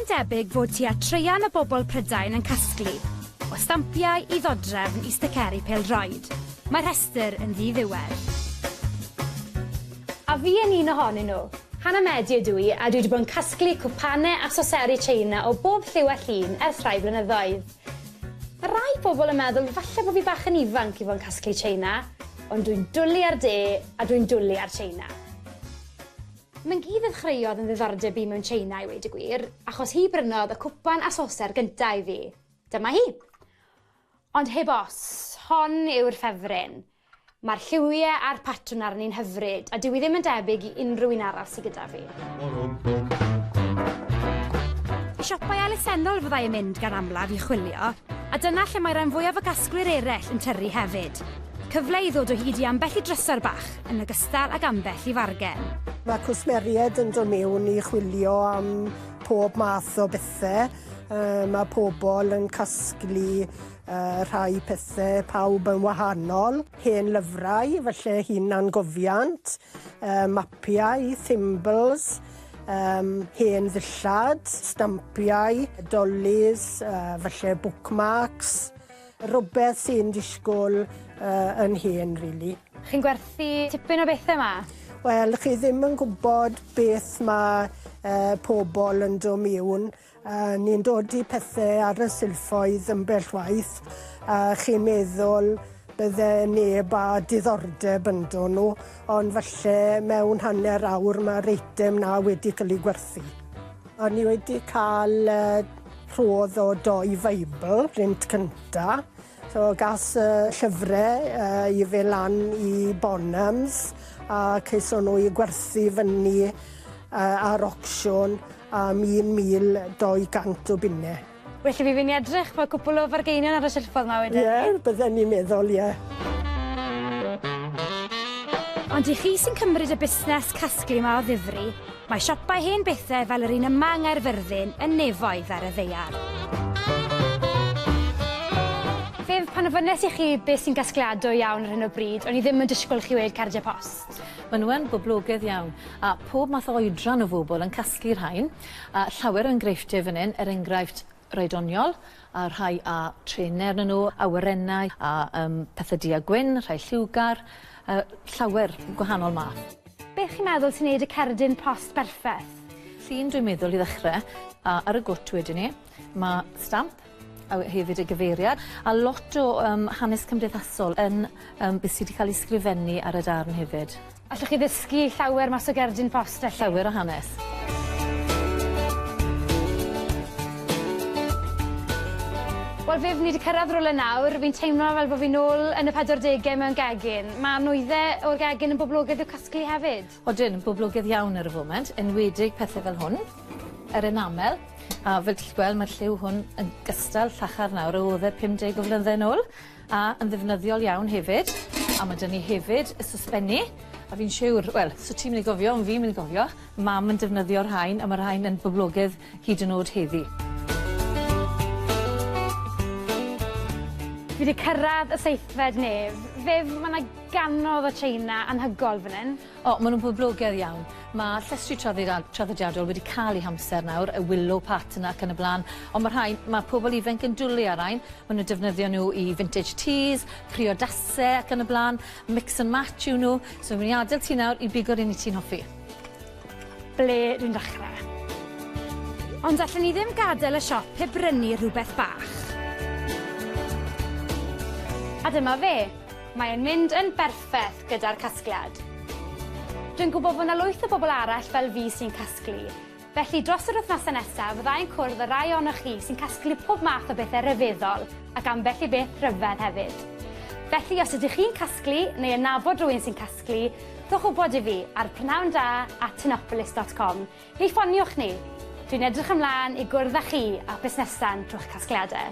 debyg fod tua treian y bobl Prydain yn casglu, o stampiau i ddodrefn i sticeri pêl-droed. Mae'r rhestr yn ddiddiwedd. A fi yn un ohonyn nhw. Hannah Medi ydw i, a dwi wedi bod yn casglu cwpanau a soseri Tsieina o bob lliw a llun ers rhai blynyddoedd. Mae rai pobl yn meddwl falle bod fi bach yn ifanc i fod yn casglu Tsieina, ond dwi'n dwlu ar de a dwi'n dwlu ar Tsieina. Mae'n gyd ddechreuodd yn ddiddordeb i mewn Tsieina i weud y gwir, achos hi brynodd y cwpan a soser gyntaf i fi. Dyma hi. Ond heb os, hon yw'r ffefryn. Mae'r lliwiau a'r patrwn arni'n hyfryd, a dyw i ddim yn debyg i unrhyw un arall sydd gyda fi. I siopau elusennol fyddai yn mynd gan amlaf i chwilio, a dyna lle mae'r rhan fwyaf o gasglwyr eraill yn tyrru hefyd. Cyfle i ddod o hyd i ambell i drysor bach, yn ogystal ag ambell i fargen. Mae cwsmeriaid yn dod mewn i chwilio am pob math o bethau. Mae pobl yn casglu rhai pethau, pawb yn wahanol. Hen lyfrau, felly hunangofiant, mapiau, thimbles, hen ddillad, stampiau, dolis, felly bookmarks. Rhywbeth sy'n disgwyl yn hen, rili. Chi'n gwerthu tipyn o bethau yma? Wel, chi ddim yn gwybod beth mae pobl yn dod mewn. Ni'n dod i pethau ar y silffoedd yn bellwaith. Chi'n meddwl bydde neb a diddordeb yn dod nhw, ond falle mewn hanner awr mae'r eitem na wedi cael ei gwerthu. A ni wedi cael rhodd o 2 Feibl, rint cynta. So gas llyfrau i fe lan i Bonhams, a ceison nhw i gwerthu fyny ar auction am 1,200 o bunnau. Felly fi fi'n edrych mae cwpl o fargeinion ar y silffodd yma wedyn? Ie, bydden ni'n meddwl, ie. Ond i chi sy'n cymryd y busnes casglu yma o ddifri, mae siopau hen bethau fel yr un yma yng Nghaerfyrddin yn nefoedd ar y ddeiar. Fef, pan ofynes i chi beth sy'n gasgliadol iawn ar hyn o bryd, o'n i ddim yn disgwyl chi wedi cardiau post. Maen nhw yn boblogaidd iawn, a pob math o oedran o bobl yn casglu'r rhain. Llawer yn greifftiau fan hyn, enghraifft roedoniol, a rhai a trener yn nhw, awyrennau, a pethau dia gwyn, rhai lliwgar, llawer gwahanol math. Beth chi'n meddwl sy'n neud y cerdyn post berffaith? Llun dwi'n meddwl i ddechrau, a ar y gwt wedyn ni, mae stamp, a hefyd y gyfeiriad, a lot o hanes cymdeithasol yn beth sydd wedi cael ei sgrifennu ar y darn hefyd. Allwch chi ddysgu llawer mas o gerdyn post felly? Llawer o hanes. Wel, fe ni wedi cyrraedd rwle nawr, fi'n teimlo fel bod fi nôl yn y 40au mewn gegin. Mae nwyddau o'r gegin yn boblogaidd i'w casglu hefyd? Odyn, boblogaidd iawn ar y foment, enwedig pethau fel hwn, yr enamel. A fel ti'n gweld, mae'r lliw hwn yn gystal llachar nawr o oedd 50 o flynyddoedd nôl, a yn ddefnyddiol iawn hefyd. A mae dyn ni hefyd y sosbennu, a fi'n siŵr, wel, so ti'n mynd i gofio, ond fi'n mynd i gofio, mam yn defnyddio'r rhain, a mae'r rhain yn boblogaidd hyd yn oed heddi. Fi wedi cyrraedd y seithfed nef. Fef, mae yna ganodd o Tsieina anhygol fan hyn. O, maen nhw'n boblogaidd iawn. Mae llestri traddodiadol wedi cael ei hamser nawr, y willow pattern ac yn y blaen. Ond mae pobl ifanc yn dwlu ar rhain. Maen nhw'n defnyddio nhw i vintage teas, priodasau ac yn y blaen, mix and match yw nhw. So fi'n mynd i adael ti nawr i bigo'r un i ti'n hoffi. Ble dwi'n dechrau? Ond allan ni ddim gadael y siop heb brynu rhywbeth bach. A dyma fe. Mae'n mynd yn berffaith gyda'r casgliad. Dwi'n gwybod bod yna lwyth o bobl arall fel fi sy'n casglu. Felly dros yr wythnosau nesaf fyddai'n cwrdd â rai ohonoch chi sy'n casglu pob math o bethau ryfeddol ac ambell i beth rhyfedd hefyd. Felly os ydych chi'n casglu neu yn nabod rhywun sy'n casglu, dwch wybod i fi ar prynhawnda@tinopolis.com neu ffoniwch ni. Dwi'n edrych ymlaen i gwrdd â chi a busnesan trwy'ch casgliadau.